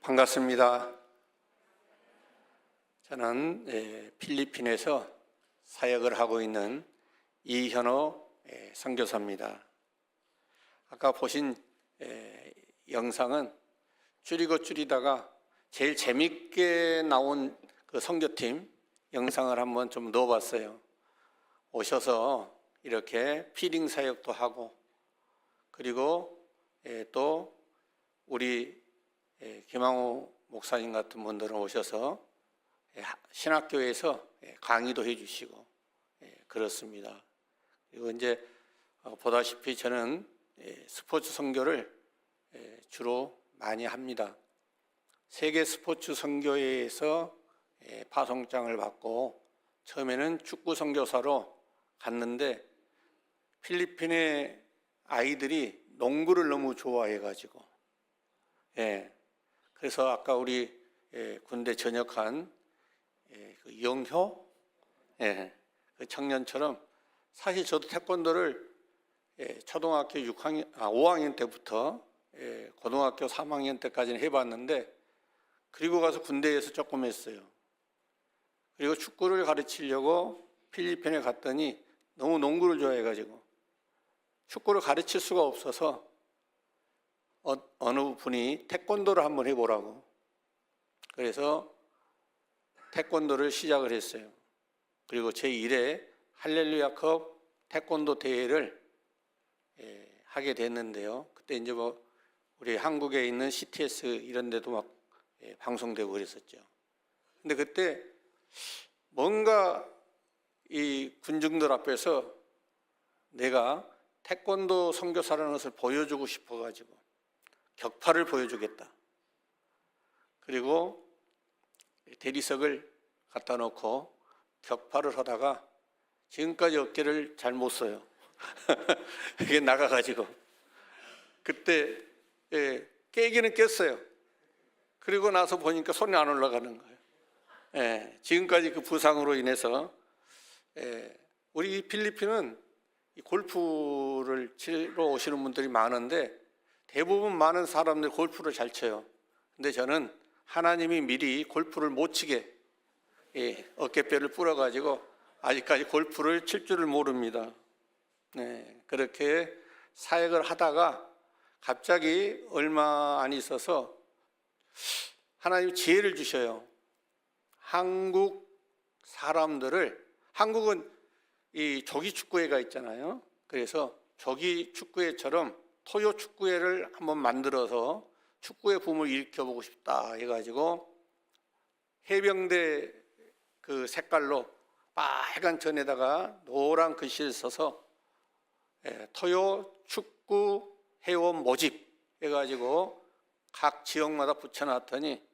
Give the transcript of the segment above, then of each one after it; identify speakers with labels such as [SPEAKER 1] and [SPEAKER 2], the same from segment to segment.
[SPEAKER 1] 반갑습니다. 저는 필리핀에서 사역을 하고 있는 이현호 선교사입니다. 아까 보신 영상은 줄이다가 제일 재밌게 나온 그 선교팀 영상을 한번 좀 넣어봤어요. 오셔서 이렇게 피딩 사역도 하고, 그리고 또 우리 김항우 목사님 같은 분들은 오셔서 신학교에서 강의도 해주시고 그렇습니다. 그리고 이제 보다시피 저는 스포츠 선교를 주로 많이 합니다. 세계 스포츠 선교회에서 파송장을 받고 처음에는 축구 선교사로 갔는데 필리핀의 아이들이 농구를 너무 좋아해가지고 그래서 아까 우리 군대 전역한 그 이영효 그 청년처럼 사실 저도 태권도를 초등학교 5학년 때부터 고등학교 3학년 때까지는 해봤는데, 그리고 가서 군대에서 조금 했어요. 그리고 축구를 가르치려고 필리핀에 갔더니 너무 농구를 좋아해가지고 축구를 가르칠 수가 없어서 어느 분이 태권도를 한번 해보라고, 그래서 태권도를 시작을 했어요. 그리고 제1회 할렐루야컵 태권도 대회를 하게 됐는데요. 그때 이제 뭐 우리 한국에 있는 CTS 이런 데도 막 방송되고 그랬었죠. 근데 그때 뭔가 이 군중들 앞에서 내가 태권도 선교사라는 것을 보여주고 싶어가지고 격파를 보여주겠다. 그리고 대리석을 갖다 놓고 격파를 하다가 지금까지 어깨를 잘 못 써요. 이게 나가가지고 그때 깨기는 깼어요. 그리고 나서 보니까 손이 안 올라가는 거예요. 지금까지 그 부상으로 인해서 우리 필리핀은 골프를 치러 오시는 분들이 많은데 대부분 많은 사람들이 골프를 잘 쳐요. 근데 저는 하나님이 미리 골프를 못 치게 어깨뼈를 부러가지고 아직까지 골프를 칠 줄을 모릅니다. 그렇게 사역을 하다가 갑자기 얼마 안 있어서 하나님이 지혜를 주셔요. 한국 사람들을, 한국은 이 조기 축구회가 있잖아요. 그래서 조기 축구회처럼 토요 축구회를 한번 만들어서 축구의 붐을 일으켜보고 싶다 해가지고 해병대 그 색깔로 빨간 전에다가 노란 글씨를 써서 토요 축구 회원 모집 해가지고 각 지역마다 붙여놨더니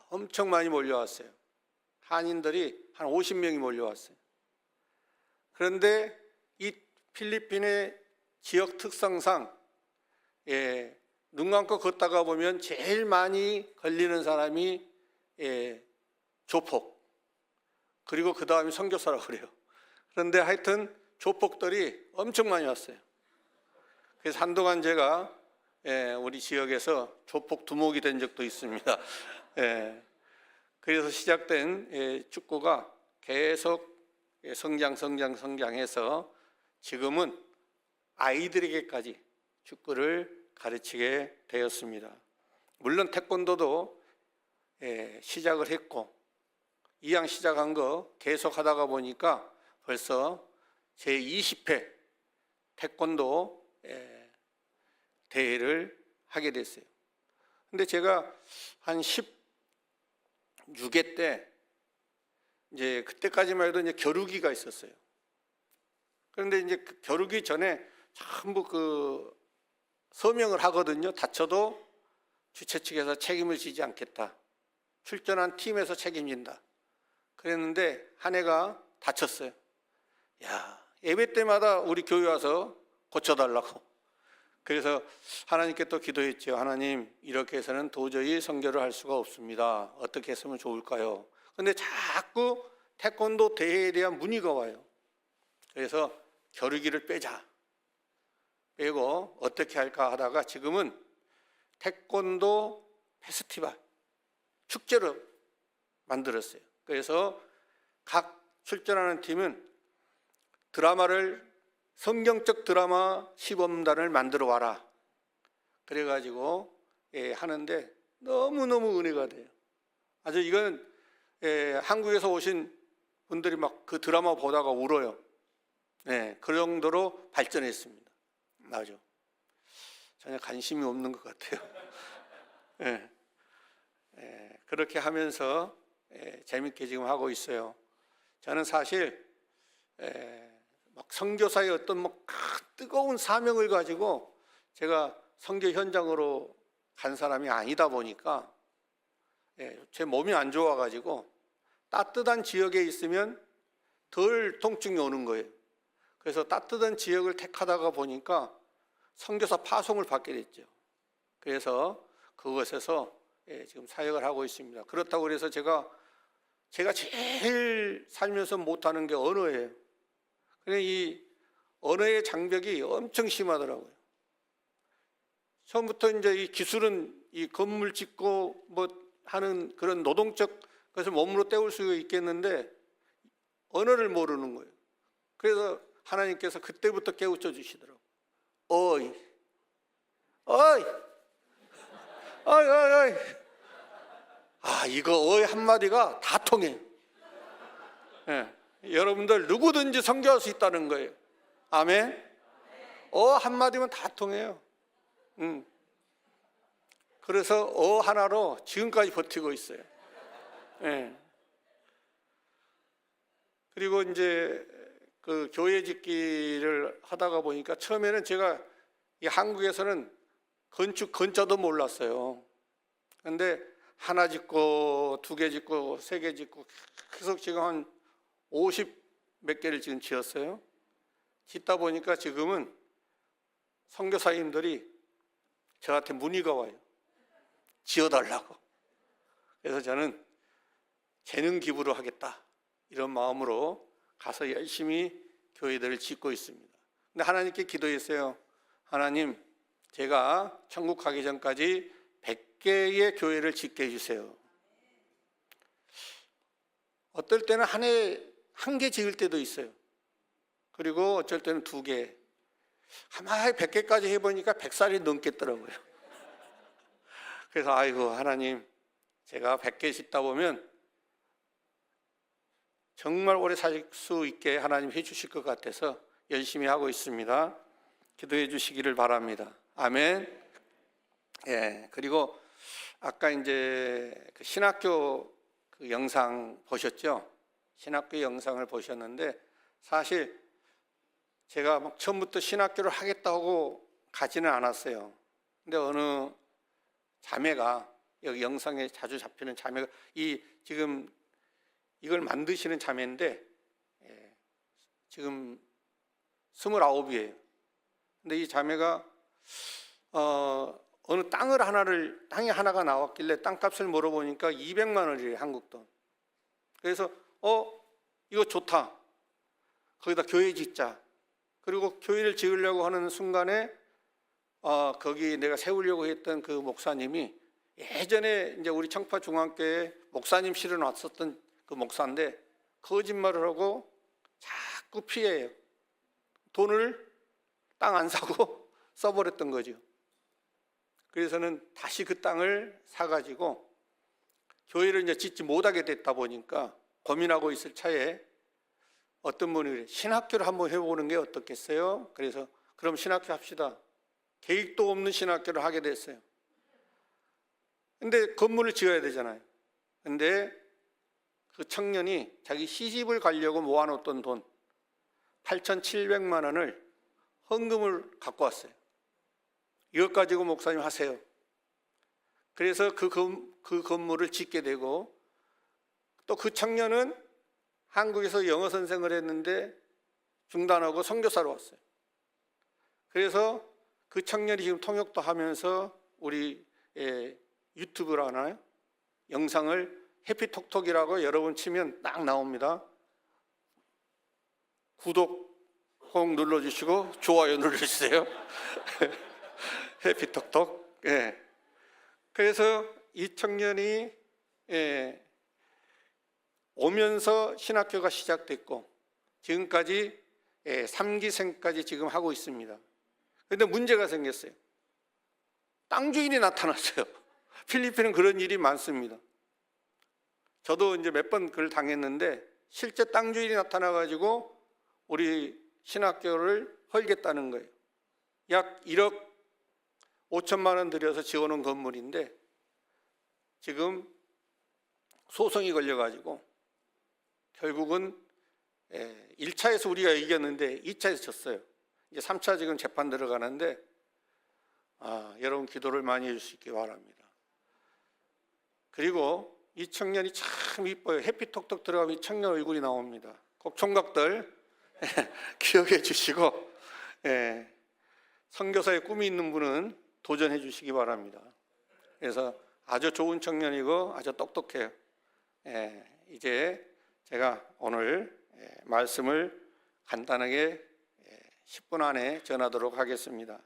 [SPEAKER 1] 엄청 많이 몰려왔어요. 한인들이 한 50명이 몰려왔어요. 그런데 이 필리핀의 지역 특성상 눈 감고 걷다가 보면 제일 많이 걸리는 사람이 조폭, 그리고 그 다음이 선교사라고 그래요. 그런데 하여튼 조폭들이 엄청 많이 왔어요. 그래서 한동안 제가 우리 지역에서 조폭 두목이 된 적도 있습니다. 그래서 시작된 축구가 계속 성장해서 지금은 아이들에게까지 축구를 가르치게 되었습니다. 물론 태권도도 시작을 했고, 이왕 시작한 거 계속 하다가 보니까 벌써 제20회 태권도 대회를 하게 됐어요. 근데 제가 한 16회 때 이제 그때까지만 해도 이제 겨루기가 있었어요. 그런데 이제 그 겨루기 전에 전부 그 서명을 하거든요. 다쳐도 주최 측에서 책임을 지지 않겠다. 출전한 팀에서 책임진다. 그랬는데 한 해가 다쳤어요. 예배 때마다 우리 교회 와서 고쳐달라고. 그래서 하나님께 또 기도했죠. 하나님, 이렇게 해서는 도저히 선교를 할 수가 없습니다. 어떻게 했으면 좋을까요? 그런데 자꾸 태권도 대회에 대한 문의가 와요. 그래서 겨루기를 빼고 어떻게 할까 하다가 지금은 태권도 페스티벌 축제로 만들었어요. 그래서 각 출전하는 팀은 드라마를 성경적 드라마 시범단을 만들어 와라. 그래가지고 하는데 너무너무 은혜가 돼요. 아주 이건 한국에서 오신 분들이 막 그 드라마 보다가 울어요. 그 정도로 발전했습니다. 맞아. 전혀 관심이 없는 것 같아요. 그렇게 하면서 재밌게 지금 하고 있어요. 저는 사실 막 선교사의 어떤 뭐 뜨거운 사명을 가지고 제가 선교 현장으로 간 사람이 아니다 보니까 제 몸이 안 좋아가지고 따뜻한 지역에 있으면 덜 통증이 오는 거예요. 그래서 따뜻한 지역을 택하다가 보니까 선교사 파송을 받게 됐죠. 그래서 그것에서 지금 사역을 하고 있습니다. 그렇다고 그래서 제가 제일 살면서 못하는 게 언어예요. 그래 이 언어의 장벽이 엄청 심하더라고요. 처음부터 이제 이 기술은 이 건물 짓고 뭐 하는 그런 노동적 것을 몸으로 때울 수 있겠는데 언어를 모르는 거예요. 그래서 하나님께서 그때부터 깨우쳐 주시더라고요. 어이, 어이, 어이, 어이, 어이. 아, 이거 어이 한마디가 다 통해요. 여러분들 누구든지 선교할 수 있다는 거예요. 아멘. 한마디면 다 통해요. 그래서 하나로 지금까지 버티고 있어요. 그리고 이제 그 교회 짓기를 하다가 보니까 처음에는 제가 이 한국에서는 건자도 몰랐어요. 그런데 하나 짓고 두 개 짓고 세 개 짓고 계속 지금 한 50 몇 개를 지금 지었어요. 짓다 보니까 지금은 선교사님들이 저한테 문의가 와요. 지어달라고. 그래서 저는 재능 기부를 하겠다 이런 마음으로 가서 열심히 교회들을 짓고 있습니다. 근데 하나님께 기도했어요. 하나님, 제가 천국 가기 전까지 100개의 교회를 짓게 해주세요. 어떨 때는 한 해에 1개 지을 때도 있어요. 그리고 어쩔 때는 2개. 하나에 100개까지 해보니까 100살이 넘겠더라고요. 그래서 아이고 하나님, 제가 100개 짓다 보면 정말 오래 살 수 있게 하나님 해주실 것 같아서 열심히 하고 있습니다. 기도해 주시기를 바랍니다. 아멘. 그리고 아까 이제 그 신학교 그 영상 보셨죠? 신학교 영상을 보셨는데 사실 제가 막 처음부터 신학교를 하겠다고 가지는 않았어요. 근데 어느 자매가 여기 영상에 자주 잡히는 자매가 지금 이걸 만드시는 자매인데 지금 29이에요. 근데 이 자매가 어느 땅이 하나가 나왔길래 땅값을 물어보니까 200만 원이래요, 한국 돈. 그래서 이거 좋다. 거기다 교회 짓자. 그리고 교회를 지으려고 하는 순간에 거기 내가 세우려고 했던 그 목사님이 예전에 이제 우리 청파 중앙교회 목사님 실은 왔었던 그 목사인데 거짓말을 하고 자꾸 피해요. 돈을 땅 안 사고 써버렸던 거죠. 그래서는 다시 그 땅을 사가지고 교회를 이제 짓지 못하게 됐다 보니까 고민하고 있을 차에 어떤 분이 그래, 신학교를 한번 해보는 게 어떻겠어요? 그래서 그럼 신학교 합시다. 계획도 없는 신학교를 하게 됐어요. 근데 건물을 지어야 되잖아요. 근데 그 청년이 자기 시집을 가려고 모아놓던 돈 8,700만 원을 헌금을 갖고 왔어요. 이것 가지고 목사님 하세요. 그래서 그 건물을 짓게 되고 또 그 청년은 한국에서 영어 선생을 했는데 중단하고 선교사로 왔어요. 그래서 그 청년이 지금 통역도 하면서 우리 유튜브로 하나요? 영상을 해피톡톡이라고 여러분 치면 딱 나옵니다. 구독 꼭 눌러주시고 좋아요 눌러주세요. 해피톡톡. 그래서 이 청년이 오면서 신학교가 시작됐고 지금까지 3기생까지 지금 하고 있습니다. 그런데 문제가 생겼어요. 땅 주인이 나타났어요. 필리핀은 그런 일이 많습니다. 저도 이제 몇 번 그걸 당했는데 실제 땅 주인이 나타나가지고 우리 신학교를 헐겠다는 거예요. 약 1억 5천만 원 들여서 지어놓은 건물인데 지금 소송이 걸려가지고 결국은 1차에서 우리가 이겼는데 2차에서 졌어요. 이제 3차 지금 재판 들어가는데 여러분 기도를 많이 해주시기 바랍니다. 그리고 이 청년이 참 이뻐요. 햇빛 톡톡 들어가면 이 청년 얼굴이 나옵니다. 꼭 총각들 기억해 주시고 선교사의 꿈이 있는 분은 도전해 주시기 바랍니다. 그래서 아주 좋은 청년이고 아주 똑똑해요. 이제 제가 오늘 말씀을 간단하게 10분 안에 전하도록 하겠습니다.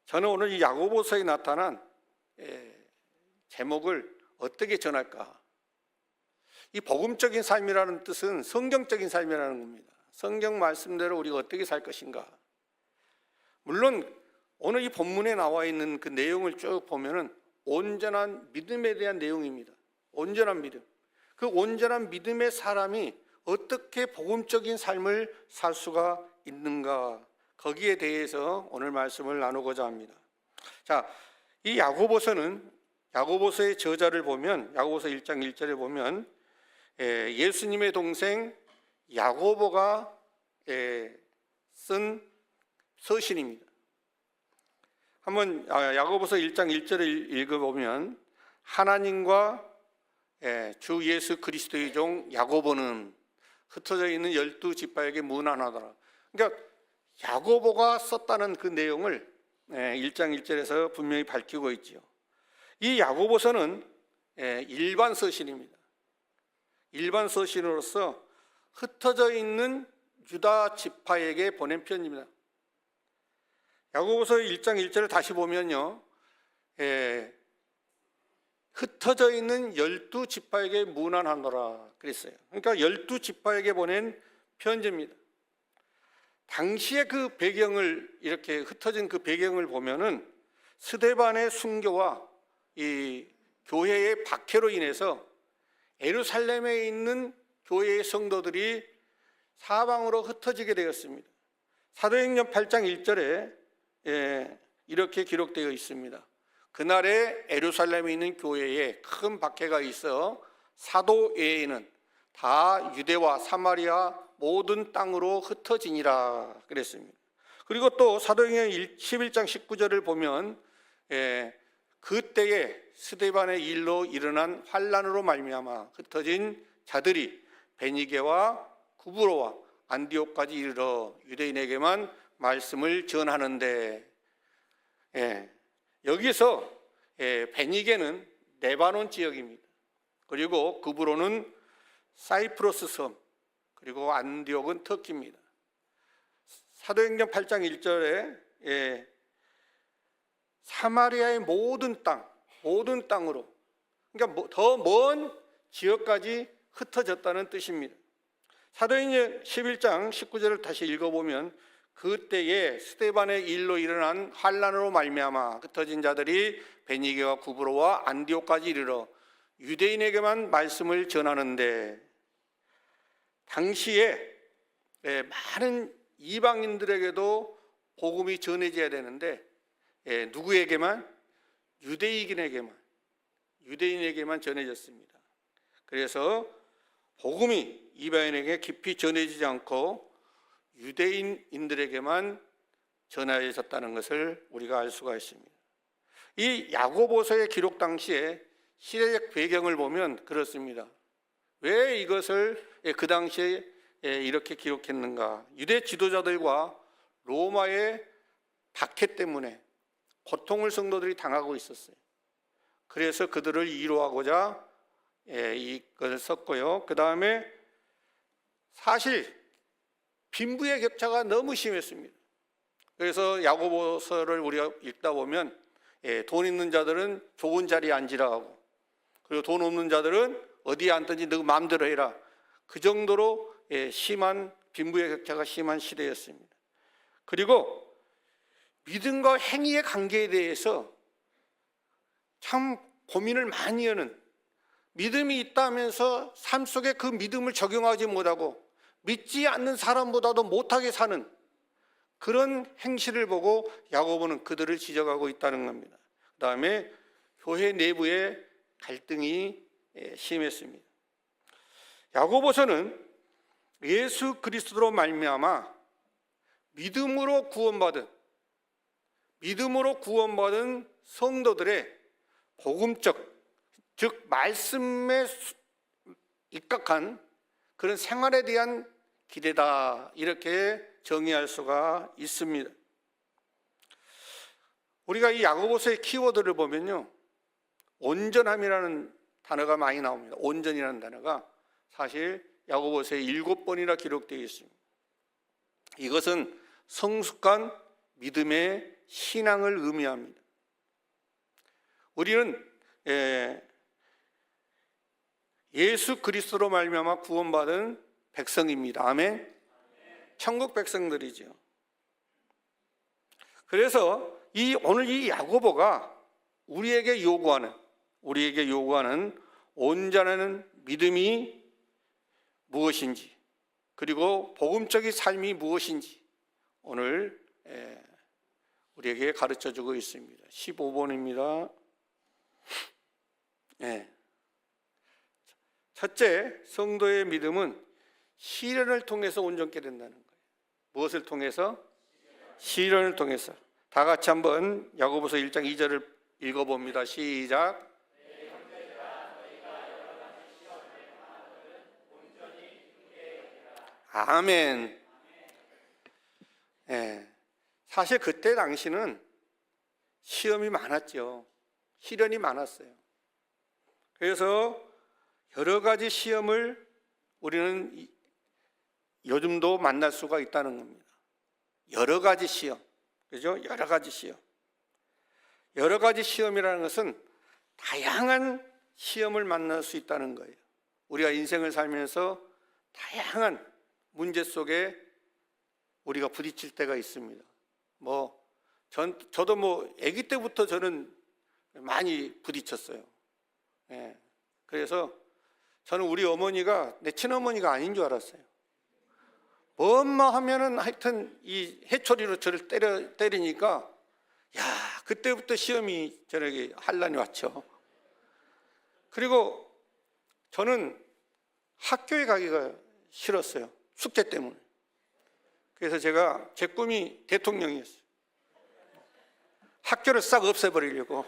[SPEAKER 1] 저는 오늘 이 야고보서에 나타난 제목을 어떻게 전할까? 이 복음적인 삶이라는 뜻은 성경적인 삶이라는 겁니다. 성경 말씀대로 우리가 어떻게 살 것인가? 물론 오늘 이 본문에 나와 있는 그 내용을 쭉 보면은 온전한 믿음에 대한 내용입니다. 온전한 믿음. 그 온전한 믿음의 사람이 어떻게 복음적인 삶을 살 수가 있는가? 거기에 대해서 오늘 말씀을 나누고자 합니다. 자, 이 야고보서의 저자를 보면 야고보서 1장 1절에 보면 예수님의 동생 야고보가 쓴 서신입니다. 한번 야고보서 1장 1절을 읽어보면 하나님과 주 예수 그리스도의 종 야고보는 흩어져 있는 12지파에게 문안하더라. 그러니까 야고보가 썼다는 그 내용을 1장 1절에서 분명히 밝히고 있지요. 이 야고보서는 일반 서신입니다. 일반 서신으로서 흩어져 있는 유다 지파에게 보낸 편입니다. 야고보서 1장 1절을 다시 보면요, 흩어져 있는 12지파에게 문안하노라 그랬어요. 그러니까 12지파에게 보낸 편지입니다. 당시의 그 배경을 이렇게 흩어진 그 배경을 보면은 스데반의 순교와 이 교회의 박해로 인해서 예루살렘에 있는 교회의 성도들이 사방으로 흩어지게 되었습니다. 사도행전 8장 1절에 이렇게 기록되어 있습니다. 그날에 예루살렘에 있는 교회에 큰 박해가 있어 사도 외에는 다 유대와 사마리아 모든 땅으로 흩어지니라 그랬습니다. 그리고 또 사도행전 11장 19절을 보면 그때에 스데반의 일로 일어난 환난으로 말미암아 흩어진 자들이 베니게와 구브로와 안디옥까지 이르러 유대인에게만 말씀을 전하는데, 여기서 베니게는 레바논 지역입니다. 그리고 구브로는 사이프러스 섬, 그리고 안디옥은 터키입니다. 사도행전 8장 1절에 사마리아의 모든 땅으로, 그러니까 더 먼 지역까지 흩어졌다는 뜻입니다. 사도행전 11장 19절을 다시 읽어보면 그때에 스데반의 일로 일어난 환난으로 말미암아 흩어진 자들이 베니게와 구브로와 안디옥까지 이르러 유대인에게만 말씀을 전하는데, 당시에 많은 이방인들에게도 복음이 전해져야 되는데 누구에게만? 유대인에게만 전해졌습니다. 그래서 복음이 이방인에게 깊이 전해지지 않고 유대인들에게만 전해졌다는 것을 우리가 알 수가 있습니다. 이 야고보서의 기록 당시에 시대적 배경을 보면 그렇습니다. 왜 이것을 그 당시에 이렇게 기록했는가? 유대 지도자들과 로마의 박해 때문에 고통을 성도들이 당하고 있었어요. 그래서 그들을 위로하고자 이것을 썼고요. 그 다음에 사실 빈부의 격차가 너무 심했습니다. 그래서 야고보서를 우리가 읽다 보면 돈 있는 자들은 좋은 자리에 앉으라 하고, 그리고 돈 없는 자들은 어디에 앉든지 너 마음대로 해라. 그 정도로 심한 빈부의 격차가 심한 시대였습니다. 그리고 믿음과 행위의 관계에 대해서 참 고민을 많이 하는, 믿음이 있다면서 삶 속에 그 믿음을 적용하지 못하고 믿지 않는 사람보다도 못하게 사는 그런 행실을 보고 야고보는 그들을 지적하고 있다는 겁니다. 그 다음에 교회 내부에 갈등이 심했습니다. 야고보서는 예수 그리스도로 말미암아 믿음으로 구원받은 성도들의 복음적, 즉 말씀에 입각한 그런 생활에 대한 기대다, 이렇게 정의할 수가 있습니다. 우리가 이 야고보서의 키워드를 보면요, 온전함이라는 단어가 많이 나옵니다. 온전이라는 단어가 사실 야고보서에 7번이나 기록되어 있습니다. 이것은 성숙한 믿음의 신앙을 의미합니다. 우리는 예수 그리스도로 말미암아 구원받은 백성입니다. 아멘. 천국 백성들이죠. 그래서 오늘 이 야고보가 우리에게 요구하는 온전한 믿음이 무엇인지, 그리고 복음적인 삶이 무엇인지 오늘 우리에게 가르쳐주고 있습니다. 15번입니다. 첫째, 성도의 믿음은 시련을 통해서 온전케 된다는 거예요. 무엇을 통해서? 시련을 통해서. 다 같이 한번 야고보서 1장 2절을 읽어봅니다. 시작. 아멘. 사실 그때 당시는 시험이 많았죠. 시련이 많았어요. 그래서 여러 가지 시험을 우리는 요즘도 만날 수가 있다는 겁니다. 여러 가지 시험. 그죠? 여러 가지 시험. 여러 가지 시험이라는 것은 다양한 시험을 만날 수 있다는 거예요. 우리가 인생을 살면서 다양한 문제 속에 우리가 부딪힐 때가 있습니다. 저도 아기 때부터 저는 많이 부딪혔어요. 그래서 저는 우리 어머니가 내 친어머니가 아닌 줄 알았어요. 뭐만 하면은 하여튼 이 해초리로 저를 때리니까, 그때부터 시험이 저에게 환란이 왔죠. 그리고 저는 학교에 가기가 싫었어요. 숙제 때문에. 그래서 제 꿈이 대통령이었어요. 학교를 싹 없애버리려고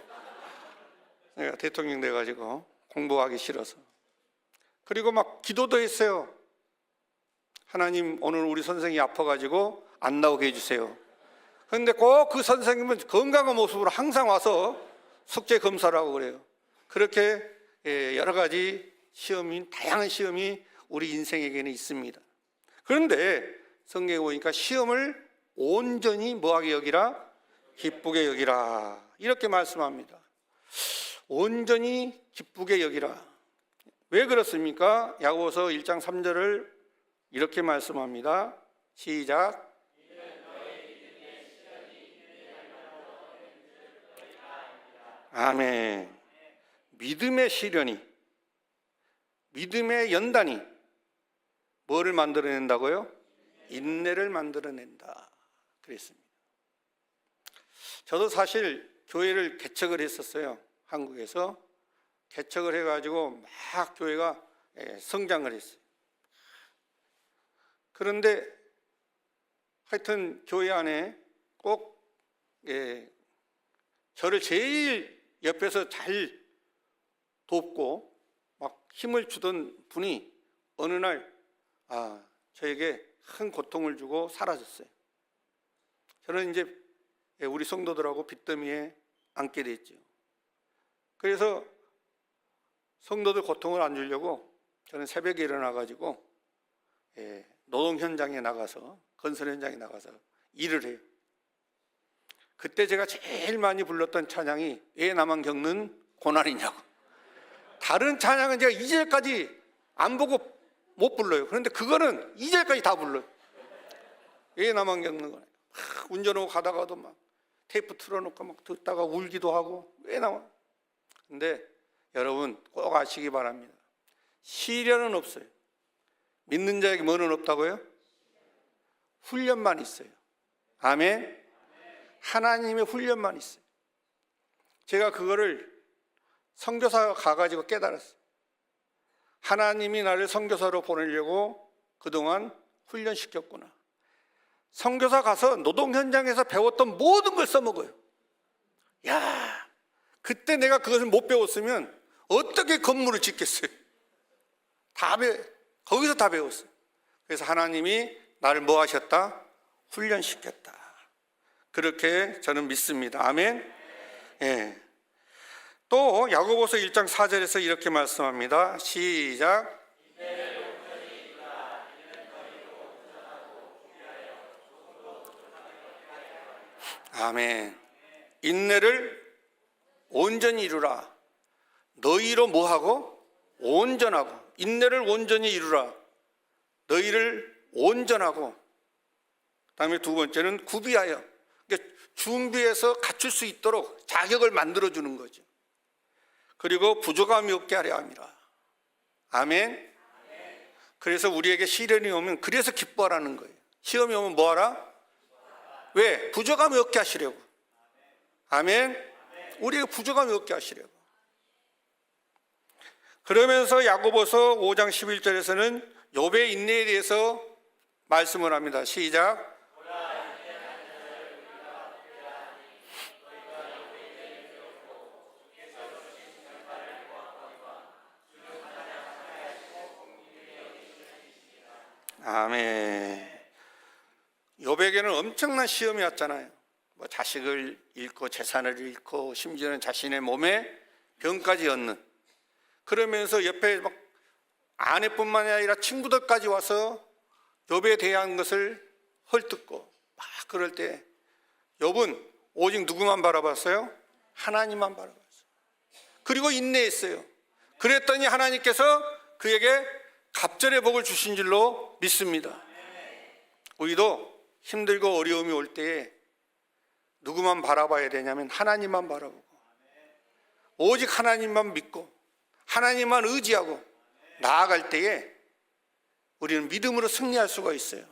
[SPEAKER 1] 내가 대통령 돼가지고 공부하기 싫어서. 그리고 막 기도도 했어요. 하나님, 오늘 우리 선생님이 아파가지고 안 나오게 해주세요. 그런데 꼭 그 선생님은 건강한 모습으로 항상 와서 숙제 검사를 하고 그래요. 그렇게 여러 가지 시험이, 다양한 시험이 우리 인생에게는 있습니다. 그런데 성경에 보니까 시험을 온전히 뭐하게 여기라? 기쁘게 여기라, 이렇게 말씀합니다. 온전히 기쁘게 여기라. 왜 그렇습니까? 야고보서 1장 3절을 이렇게 말씀합니다. 시작. 아멘. 믿음의 시련이, 믿음의 연단이 뭐를 만들어낸다고요? 인내를 만들어낸다 그랬습니다. 저도 사실 교회를 개척을 했었어요. 한국에서 개척을 해가지고 막 교회가 성장을 했어요. 그런데 하여튼 교회 안에 꼭 저를 제일 옆에서 잘 돕고 막 힘을 주던 분이 어느 날 저에게 큰 고통을 주고 사라졌어요. 저는 이제 우리 성도들하고 빚더미에 앉게 됐죠. 그래서 성도들 고통을 안 주려고 저는 새벽에 일어나가지고 노동 현장에 나가서, 건설 현장에 나가서 일을 해요. 그때 제가 제일 많이 불렀던 찬양이 왜 나만 겪는 고난이냐고. 다른 찬양은 제가 2절까지 안 보고 못 불러요. 그런데 그거는 2절까지 다 불러요. 왜 나만 겪는 거냐. 운전하고 가다가도 막 테이프 틀어놓고 막 듣다가 울기도 하고 왜 나만. 근데 여러분 꼭 아시기 바랍니다. 시련은 없어요. 믿는 자에게 뭐는 없다고요? 훈련만 있어요. 아멘. 하나님의 훈련만 있어요. 제가 그거를 선교사 가가지고 깨달았어요. 하나님이 나를 선교사로 보내려고 그동안 훈련시켰구나. 선교사 가서 노동 현장에서 배웠던 모든 걸 써먹어요. 야, 그때 내가 그것을 못 배웠으면 어떻게 건물을 짓겠어요? 거기서 다 배웠어요. 그래서 하나님이 나를 뭐 하셨다? 훈련시켰다. 그렇게 저는 믿습니다. 아멘. 예. 또 야고보서 1장 4절에서 이렇게 말씀합니다. 시작. 아멘. 인내를 온전히 이루라. 너희로 뭐하고? 온전하고. 인내를 온전히 이루라. 너희를 온전하고. 그 다음에 두 번째는 구비하여. 그러니까 준비해서 갖출 수 있도록 자격을 만들어주는 거죠. 그리고 부족함이 없게 하려 함이라. 아멘. 그래서 우리에게 시련이 오면 그래서 기뻐하라는 거예요. 시험이 오면 뭐하라? 왜? 부족함이 없게 하시려고. 아멘. 우리에게 부족함이 없게 하시려고. 그러면서 야고보서 5장 11절에서는 욥의 인내에 대해서 말씀을 합니다. 시작. 아멘. 욥에게는 엄청난 시험이 왔잖아요. 뭐 자식을 잃고 재산을 잃고 심지어는 자신의 몸에 병까지 얻는. 그러면서 옆에 막 아내뿐만이 아니라 친구들까지 와서 욥에 대한 것을 헐뜯고 막 그럴 때 욥은 오직 누구만 바라봤어요? 하나님만 바라봤어요. 그리고 인내했어요. 그랬더니 하나님께서 그에게 갑절의 복을 주신 줄로 믿습니다. 우리도 힘들고 어려움이 올 때에 누구만 바라봐야 되냐면 하나님만 바라보고 오직 하나님만 믿고 하나님만 의지하고 나아갈 때에 우리는 믿음으로 승리할 수가 있어요.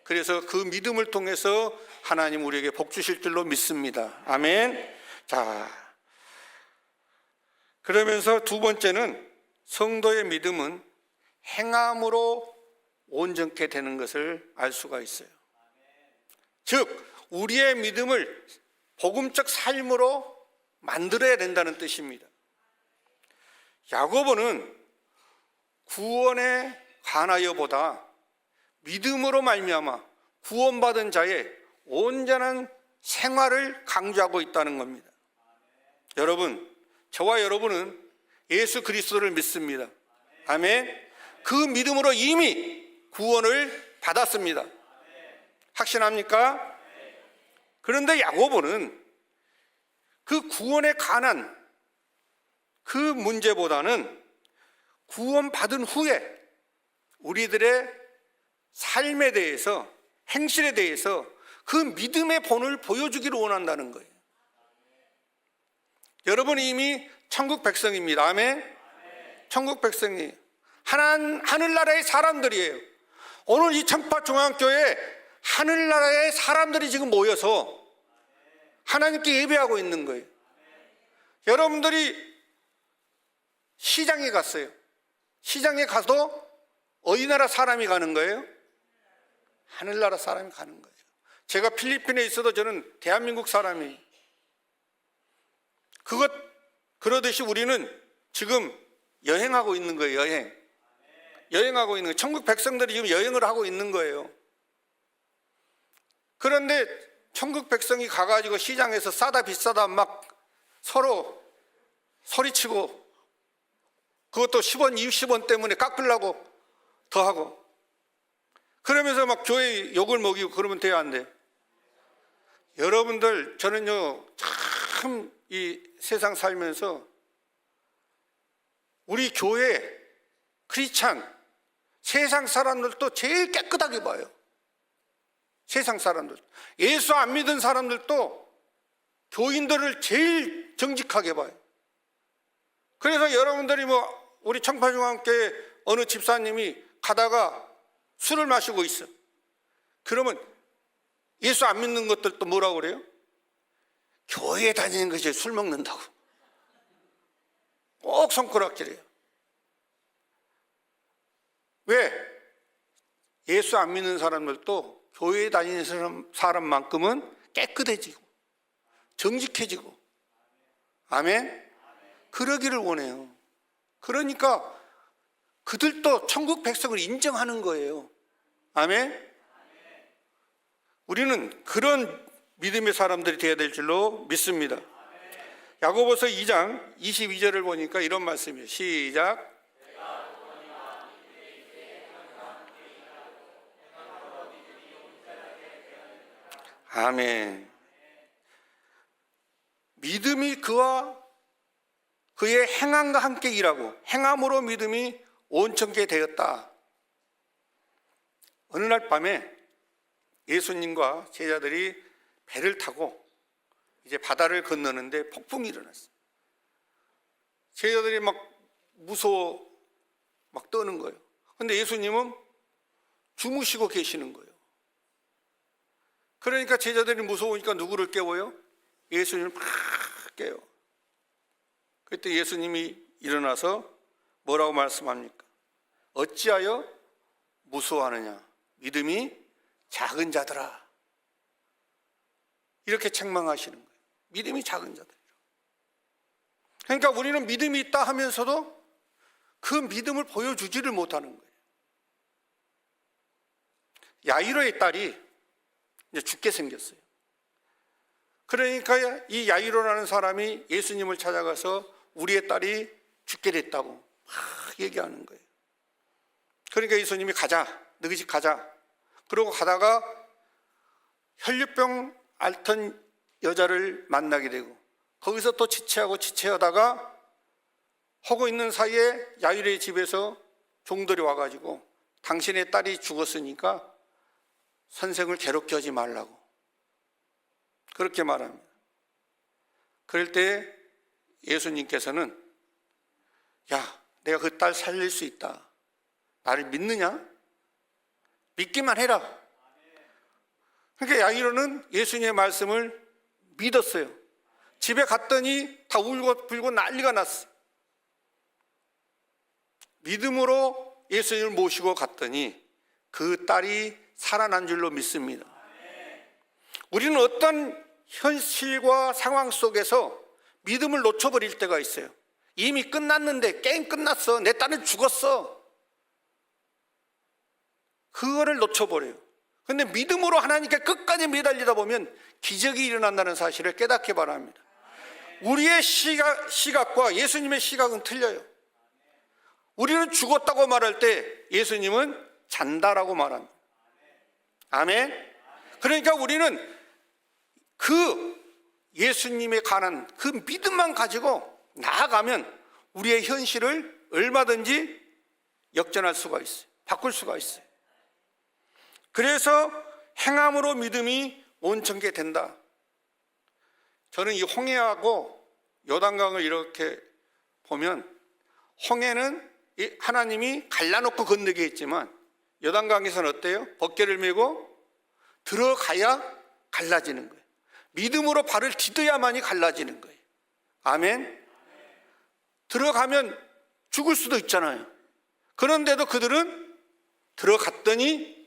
[SPEAKER 1] 그래서 그 믿음을 통해서 하나님 우리에게 복 주실 줄로 믿습니다. 아멘. 자, 그러면서 두 번째는 성도의 믿음은 행함으로 온전케 되는 것을 알 수가 있어요. 즉 우리의 믿음을 복음적 삶으로 만들어야 된다는 뜻입니다. 야고보는 구원에 관하여보다 믿음으로 말미암아 구원받은 자의 온전한 생활을 강조하고 있다는 겁니다. 여러분, 저와 여러분은 예수 그리스도를 믿습니다. 아멘. 그 믿음으로 이미 구원을 받았습니다. 확신합니까? 그런데 야고보는 그 구원에 관한 그 문제보다는 구원받은 후에 우리들의 삶에 대해서, 행실에 대해서 그 믿음의 본을 보여주기를 원한다는 거예요. 여러분이 이미 천국 백성입니다. 아멘. 천국 백성이에요. 하늘나라의 사람들이에요. 오늘 이 청파중앙교회에 하늘나라의 사람들이 지금 모여서 하나님께 예배하고 있는 거예요. 여러분들이 시장에 갔어요. 시장에 가도 어디 나라 사람이 가는 거예요? 하늘나라 사람이 가는 거예요. 제가 필리핀에 있어도 저는 대한민국 사람이에요. 그러듯이 우리는 지금 여행하고 있는 거예요. 여행하고 있는 거예요. 천국 백성들이 지금 여행을 하고 있는 거예요. 그런데 천국 백성이 가가지고 시장에서 싸다 비싸다 막 서로 소리치고 그것도 10원, 20원 때문에 깎으려고 더 하고 그러면서 막 교회 욕을 먹이고 그러면 돼요, 안 돼요? 여러분들, 저는요 참 이 세상 살면서 우리 교회 크리스찬 세상 사람들도 제일 깨끗하게 봐요. 세상 사람들, 예수 안 믿은 사람들도 교인들을 제일 정직하게 봐요. 그래서 여러분들이 뭐 우리 청파중앙교회 어느 집사님이 가다가 술을 마시고 있어. 그러면 예수 안 믿는 것들도 뭐라고 그래요? 교회에 다니는 것이 술 먹는다고 꼭 손가락질해요. 왜? 예수 안 믿는 사람들도 교회에 다니는 사람만큼은 깨끗해지고 정직해지고, 아멘? 그러기를 원해요. 그러니까 그들도 천국 백성을 인정하는 거예요. 아멘? 우리는 그런 믿음의 사람들이 되어야 될 줄로 믿습니다. 야고보서 2장 22절을 보니까 이런 말씀이에요. 시작. 아멘. 믿음이 그와 그의 행함과 함께 일하고 행함으로 믿음이 온전케 되었다. 어느 날 밤에 예수님과 제자들이 배를 타고 이제 바다를 건너는데 폭풍이 일어났어요. 제자들이 막 무서워 막 떠는 거예요. 그런데 예수님은 주무시고 계시는 거예요. 그러니까 제자들이 무서우니까 누구를 깨워요? 예수님을 막 깨요. 그때 예수님이 일어나서 뭐라고 말씀합니까? 어찌하여 무서워하느냐? 믿음이 작은 자들아. 이렇게 책망하시는 거예요. 믿음이 작은 자들이라. 그러니까 우리는 믿음이 있다 하면서도 그 믿음을 보여주지를 못하는 거예요. 야이로의 딸이 이제 죽게 생겼어요. 그러니까 이 야이로라는 사람이 예수님을 찾아가서 우리의 딸이 죽게 됐다고 막 얘기하는 거예요. 그러니까 예수님이 가자, 너희 집 가자. 그러고 가다가 혈류병 앓던 여자를 만나게 되고 거기서 또 지체하다가 하고 있는 사이에 야이로의 집에서 종들이 와가지고 당신의 딸이 죽었으니까 선생을 괴롭게 하지 말라고 그렇게 말합니다. 그럴 때 예수님께서는 야, 내가 그 딸 살릴 수 있다. 나를 믿느냐? 믿기만 해라. 그러니까 야이로는 예수님의 말씀을 믿었어요. 집에 갔더니 다 울고 불고 난리가 났어. 믿음으로 예수님을 모시고 갔더니 그 딸이 살아난 줄로 믿습니다. 우리는 어떤 현실과 상황 속에서 믿음을 놓쳐버릴 때가 있어요. 이미 끝났는데, 게임 끝났어, 내 딸은 죽었어, 그거를 놓쳐버려요. 근데 믿음으로 하나님께 끝까지 매달리다 보면 기적이 일어난다는 사실을 깨닫기 바랍니다. 우리의 시각과 예수님의 시각은 틀려요. 우리는 죽었다고 말할 때 예수님은 잔다라고 말합니다. 아멘. 그러니까 우리는 그 예수님에 관한 그 믿음만 가지고 나아가면 우리의 현실을 얼마든지 역전할 수가 있어요. 바꿀 수가 있어요. 그래서 행함으로 믿음이 온전케 된다. 저는 이 홍해하고 요단강을 이렇게 보면 홍해는 하나님이 갈라놓고 건너게 했지만 요단강에서는 어때요? 벗개를 메고 들어가야 갈라지는 거예요. 믿음으로 발을 디뎌야만이 갈라지는 거예요. 아멘. 들어가면 죽을 수도 있잖아요. 그런데도 그들은 들어갔더니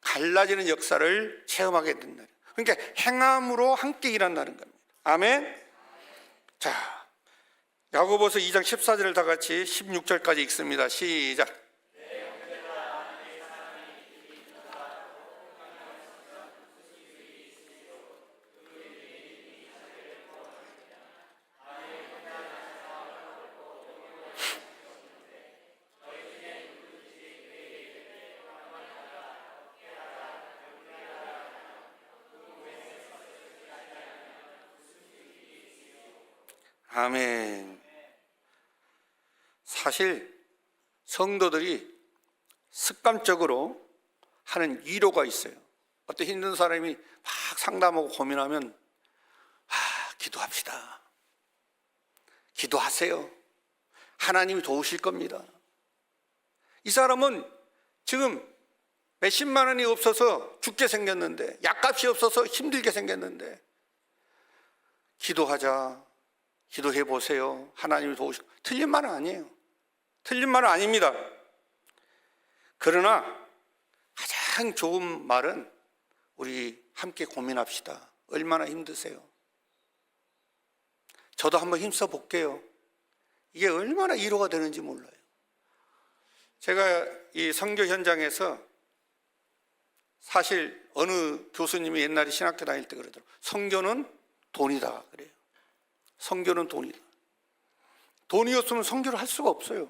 [SPEAKER 1] 갈라지는 역사를 체험하게 된다. 그러니까 행함으로 함께 일한다는 겁니다. 아멘. 자, 야고보서 2장 14절을 다 같이 16절까지 읽습니다. 시작. 아멘. 사실 성도들이 습관적으로 하는 위로가 있어요. 어떤 힘든 사람이 막 상담하고 고민하면 기도합시다. 기도하세요. 하나님이 도우실 겁니다. 이 사람은 지금 몇십만 원이 없어서 죽게 생겼는데, 약값이 없어서 힘들게 생겼는데, 기도하자. 기도해 보세요. 하나님이 도우실. 틀린 말은 아니에요. 틀린 말은 아닙니다. 그러나 가장 좋은 말은 우리 함께 고민합시다. 얼마나 힘드세요? 저도 한번 힘써 볼게요. 이게 얼마나 위로가 되는지 몰라요. 제가 이 선교 현장에서 사실 어느 교수님이 옛날에 신학교 다닐 때 그러더라고요. 선교는 돈이다 그래요. 선교는 돈이다. 돈이 없으면 선교를 할 수가 없어요.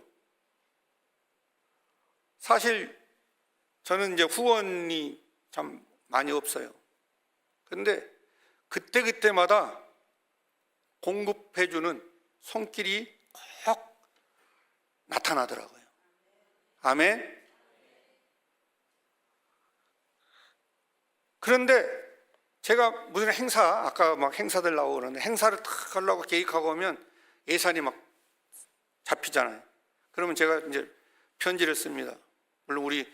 [SPEAKER 1] 사실 저는 이제 후원이 참 많이 없어요. 근데 그때마다 공급해주는 손길이 꼭 나타나더라고요. 아멘. 그런데 제가 무슨 행사, 아까 막 행사들 나오고 그러는데 행사를 탁 하려고 계획하고 오면 예산이 막 잡히잖아요. 그러면 제가 이제 편지를 씁니다. 물론 우리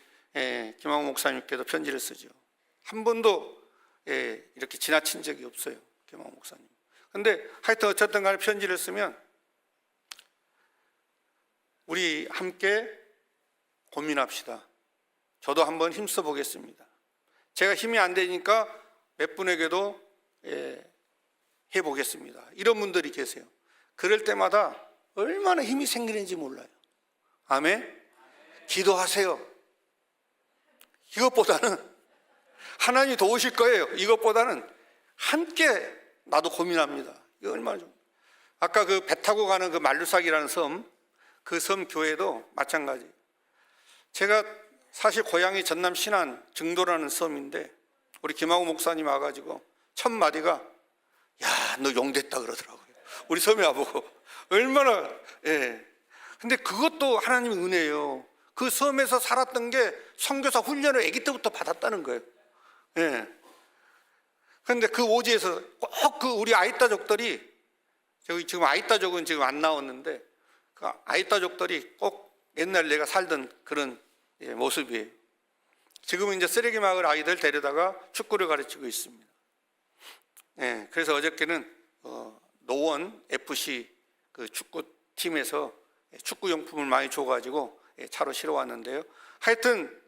[SPEAKER 1] 김학호 목사님께도 편지를 쓰죠. 한 번도 이렇게 지나친 적이 없어요. 김학호 목사님. 근데 하여튼 어쨌든 간에 편지를 쓰면 우리 함께 고민합시다. 저도 한번 힘써 보겠습니다. 제가 힘이 안 되니까 몇 분에게도 해보겠습니다. 이런 분들이 계세요. 그럴 때마다 얼마나 힘이 생기는지 몰라요. 아멘? 기도하세요. 이것보다는 하나님이 도우실 거예요. 이것보다는 함께 나도 고민합니다. 이거 얼마나 좀. 아까 그 배 타고 가는 그 말루삭이라는 섬, 그 섬 교회도 마찬가지. 제가 사실 고향이 전남 신안 증도라는 섬인데 우리 김학호 목사님 와가지고 첫 마디가 야, 너 용됐다 그러더라고요. 우리 섬에 와보고 얼마나. 근데 그것도 하나님의 은혜예요. 그 섬에서 살았던 게 선교사 훈련을 아기 때부터 받았다는 거예요. 그런데 그 오지에서 꼭 그 우리 아이따족들이, 저기 지금 아이따족은 지금 안 나왔는데 그 아이따족들이 꼭 옛날 내가 살던 그런 모습이에요. 지금은 이제 쓰레기 마을 아이들 데려다가 축구를 가르치고 있습니다. 그래서 어저께는 노원 FC 그 축구팀에서 축구용품을 많이 줘가지고 차로 실어 왔는데요. 하여튼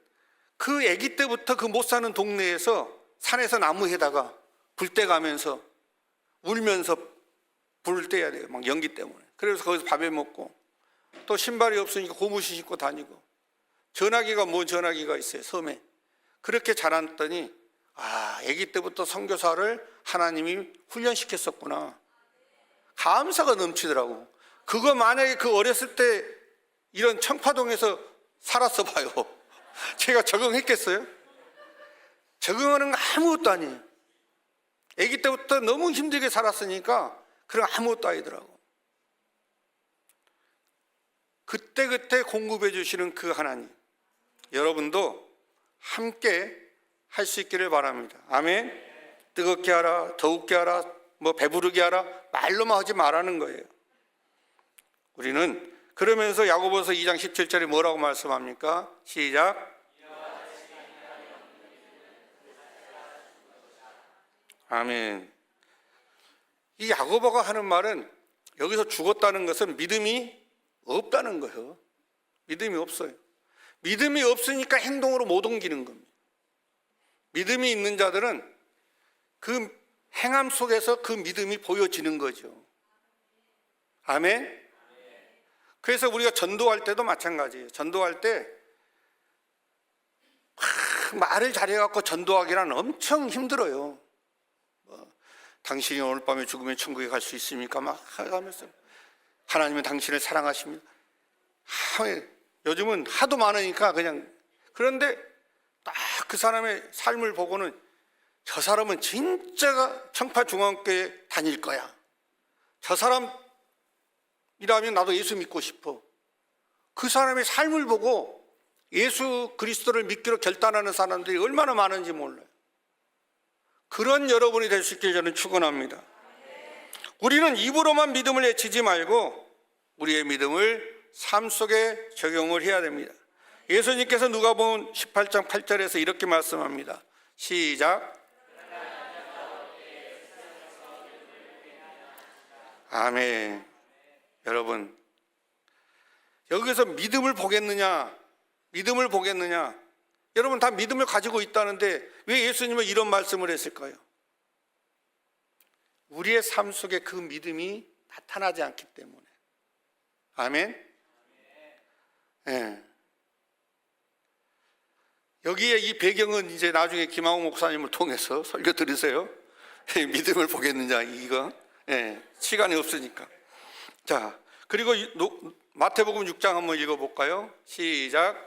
[SPEAKER 1] 그 아기 때부터 그 못 사는 동네에서 산에서 나무에다가 불 때 가면서 울면서 불을 떼야 돼요. 막 연기 때문에. 그래서 거기서 밥해 먹고 또 신발이 없으니까 고무신 신고 다니고, 전화기가 뭔 전화기가 있어요, 섬에. 그렇게 자랐더니 아기 때부터 선교사를 하나님이 훈련시켰었구나. 감사가 넘치더라고. 그거 만약에 그 어렸을 때 이런 청파동에서 살았어 봐요. 제가 적응했겠어요? 적응하는 거 아무것도 아니에요. 아기 때부터 너무 힘들게 살았으니까 그런 아무것도 아니더라고. 그때그때 공급해 주시는 그 하나님, 여러분도 함께 할 수 있기를 바랍니다. 아멘. 뜨겁게 하라, 더욱게 하라, 뭐 배부르게 하라, 말로만 하지 말라는 거예요. 우리는 그러면서 야고보서 2장 17절에 뭐라고 말씀합니까? 시작. 아멘. 이 야고보가 하는 말은 여기서 죽었다는 것은 믿음이 없다는 거예요. 믿음이 없어요. 믿음이 없으니까 행동으로 못 옮기는 겁니다. 믿음이 있는 자들은 그 행함 속에서 그 믿음이 보여지는 거죠. 아멘. 그래서 우리가 전도할 때도 마찬가지예요. 전도할 때 말을 잘해갖고 전도하기란 엄청 힘들어요. 당신이 오늘 밤에 죽으면 천국에 갈 수 있습니까? 막 하면서 하나님은 당신을 사랑하십니다. 요즘은 하도 많으니까 그냥. 그런데 딱 그 사람의 삶을 보고는 저 사람은 진짜가 청파중앙교회 다닐 거야. 저 사람 이라면 나도 예수 믿고 싶어. 그 사람의 삶을 보고 예수 그리스도를 믿기로 결단하는 사람들이 얼마나 많은지 몰라요. 그런 여러분이 될 수 있길 저는 축원합니다. 우리는 입으로만 믿음을 외치지 말고 우리의 믿음을 삶 속에 적용을 해야 됩니다. 예수님께서 누가복음 18장 8절에서 이렇게 말씀합니다. 시작. 아멘. 여러분, 여기서 믿음을 보겠느냐, 믿음을 보겠느냐, 여러분 다 믿음을 가지고 있다는데 왜 예수님은 이런 말씀을 했을까요? 우리의 삶 속에 그 믿음이 나타나지 않기 때문에. 아멘. 네. 여기에 이 배경은 이제 나중에 김학우 목사님을 통해서 설교 들으세요. 믿음을 보겠느냐, 이거. 네. 시간이 없으니까. 자, 그리고 마태복음 6장 한번 읽어볼까요? 시작.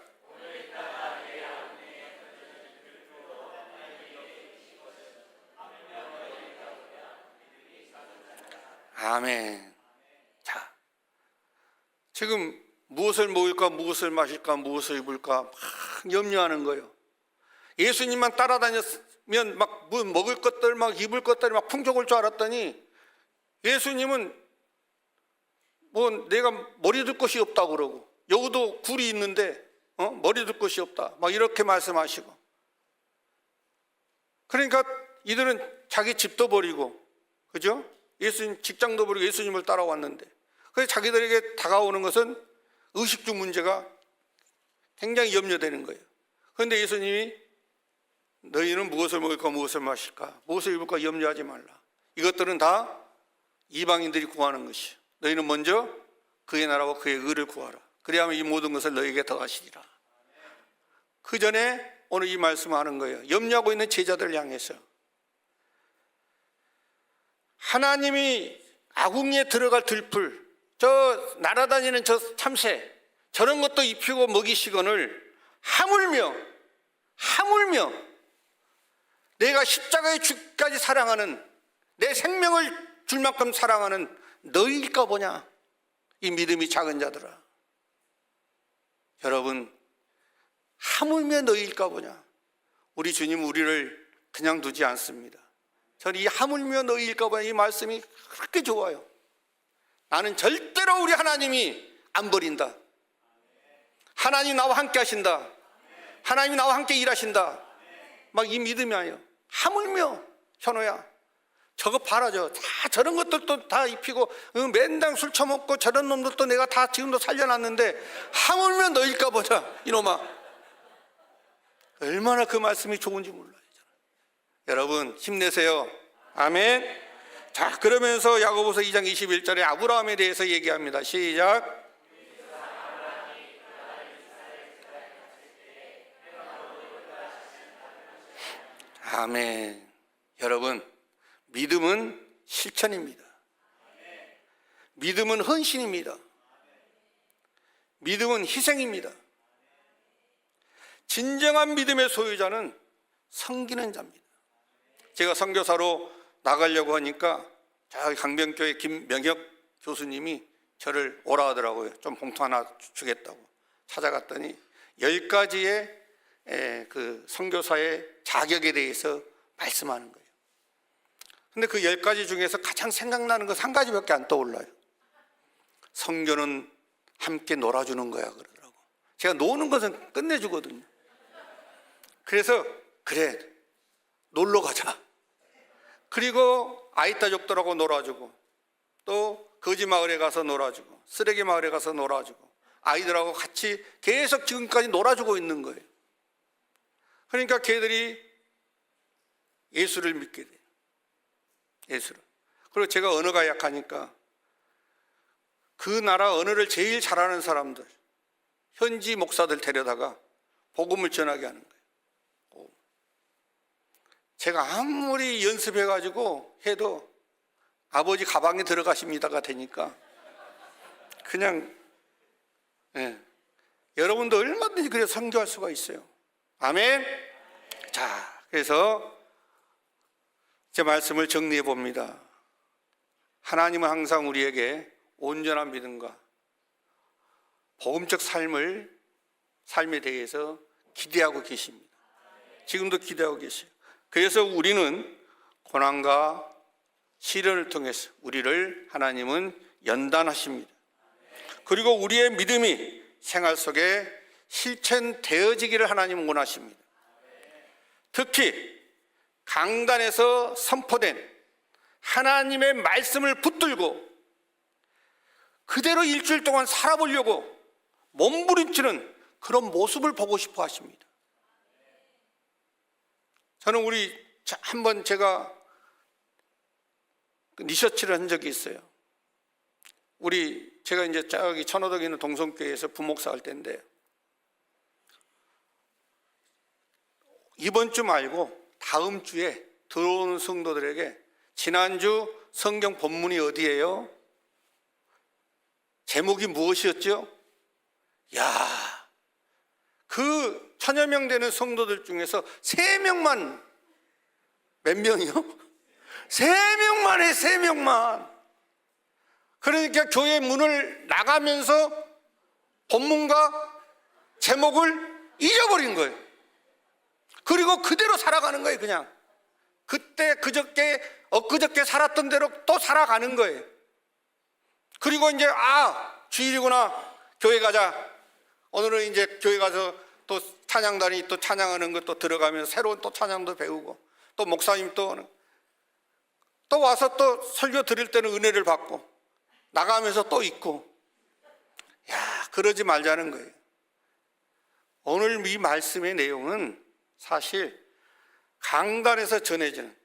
[SPEAKER 1] 아멘. 자, 지금 무엇을 먹을까, 무엇을 마실까, 무엇을 입을까 막 염려하는 거예요. 예수님만 따라다녔으면 막 뭐 먹을 것들, 막 입을 것들이 막 풍족할 줄 알았더니 예수님은 뭐 내가 머리 둘 곳이 없다고 그러고, 여기도 굴이 있는데 머리 둘 곳이 없다 막 이렇게 말씀하시고, 그러니까 이들은 자기 집도 버리고, 그죠? 예수님 직장도 버리고 예수님을 따라왔는데, 그래서 자기들에게 다가오는 것은 의식주 문제가 굉장히 염려되는 거예요. 그런데 예수님이 너희는 무엇을 먹을까, 무엇을 마실까, 무엇을 입을까 염려하지 말라. 이것들은 다 이방인들이 구하는 것이요, 너희는 먼저 그의 나라와 그의 의를 구하라. 그리하면 이 모든 것을 너희에게 더하시리라. 그 전에 오늘 이 말씀을 하는 거예요. 염려하고 있는 제자들을 향해서 하나님이 아궁이에 들어갈 들풀, 저 날아다니는 저 참새, 저런 것도 입히고 먹이시거늘 하물며 내가 십자가의 주까지 사랑하는, 내 생명을 줄 만큼 사랑하는 너희일까 보냐, 이 믿음이 작은 자들아. 여러분, 하물며 너희일까 보냐. 우리 주님 우리를 그냥 두지 않습니다. 저는 이 하물며 너희일까 보냐 이 말씀이 그렇게 좋아요. 나는 절대로 우리 하나님이 안 버린다. 하나님 나와 함께 하신다. 하나님이 나와 함께 일하신다. 막 이 믿음이 아니에요. 하물며, 현호야, 저거 봐라, 다 저런 것들도 다 입히고 맨날 술 처먹고 저런 놈들도 내가 다 지금도 살려놨는데 하물며 너일까 보자, 이놈아. 얼마나 그 말씀이 좋은지 몰라요. 여러분 힘내세요. 아멘. 자, 그러면서 야고보서 2장 21절에 아브라함에 대해서 얘기합니다. 시작. 아멘. 여러분, 믿음은 실천입니다. 믿음은 헌신입니다. 믿음은 희생입니다. 진정한 믿음의 소유자는 섬기는 자입니다. 제가 선교사로 나가려고 하니까 저기 강변교회 김명혁 교수님이 저를 오라 하더라고요. 좀 봉투 하나 주겠다고. 찾아갔더니 10가지의 그 선교사의 자격에 대해서 말씀하는 거예요. 근데 그 10가지 중에서 가장 생각나는 것 한 가지밖에 안 떠올라요. 선교는 함께 놀아주는 거야 그러더라고. 제가 노는 것은 끝내주거든요. 그래서 그래, 놀러 가자. 그리고 아이따족들하고 놀아주고, 또 거지 마을에 가서 놀아주고, 쓰레기 마을에 가서 놀아주고, 아이들하고 같이 계속 지금까지 놀아주고 있는 거예요. 그러니까 걔들이 예수를 믿게 돼요. 예수를. 그리고 제가 언어가 약하니까 그 나라 언어를 제일 잘하는 사람들, 현지 목사들 데려다가 복음을 전하게 하는 거예요. 제가 아무리 연습해가지고 해도 아버지 가방에 들어가십니다가 되니까 그냥, 여러분도 얼마든지 그래 선교할 수가 있어요. 아멘. 자, 그래서 제 말씀을 정리해 봅니다. 하나님은 항상 우리에게 온전한 믿음과 복음적 삶에 대해서 기대하고 계십니다. 지금도 기대하고 계세요. 그래서 우리는 고난과 시련을 통해서 우리를 하나님은 연단하십니다. 그리고 우리의 믿음이 생활 속에 실천되어지기를 하나님은 원하십니다. 특히 강단에서 선포된 하나님의 말씀을 붙들고 그대로 일주일 동안 살아보려고 몸부림치는 그런 모습을 보고 싶어 하십니다. 저는 한번 제가 리서치를 한 적이 있어요. 제가 이제 저기 천호동에 있는 동성교회에서 부목사 할 때인데, 이번 주 말고 다음 주에 들어오는 성도들에게 지난주 성경 본문이 어디예요? 제목이 무엇이었죠? 그 천여 명 되는 성도들 중에서 3명만, 몇 명이요? 3명만 해, 3명만. 그러니까 교회 문을 나가면서 본문과 제목을 잊어버린 거예요. 그리고 그대로 살아가는 거예요. 그냥 그때 엊그저께 살았던 대로 또 살아가는 거예요. 그리고 이제 주일이구나, 교회 가자. 오늘은 이제 교회 가서 또 찬양단이 또 찬양하는 것도 들어가면서 새로운 또 찬양도 배우고, 또 목사님 또 와서 또 설교 드릴 때는 은혜를 받고 나가면서 또 있고. 그러지 말자는 거예요. 오늘 이 말씀의 내용은 사실 강단에서 전해지는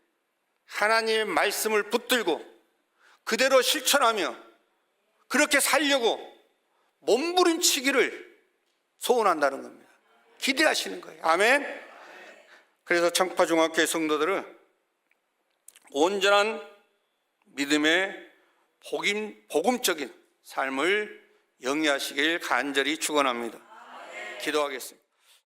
[SPEAKER 1] 하나님의 말씀을 붙들고 그대로 실천하며 그렇게 살려고 몸부림치기를 소원한다는 겁니다. 기대하시는 거예요. 아멘. 그래서 청파중학교의 성도들은 온전한 믿음의 복음적인 삶을 영위하시길 간절히 축원합니다. 기도하겠습니다.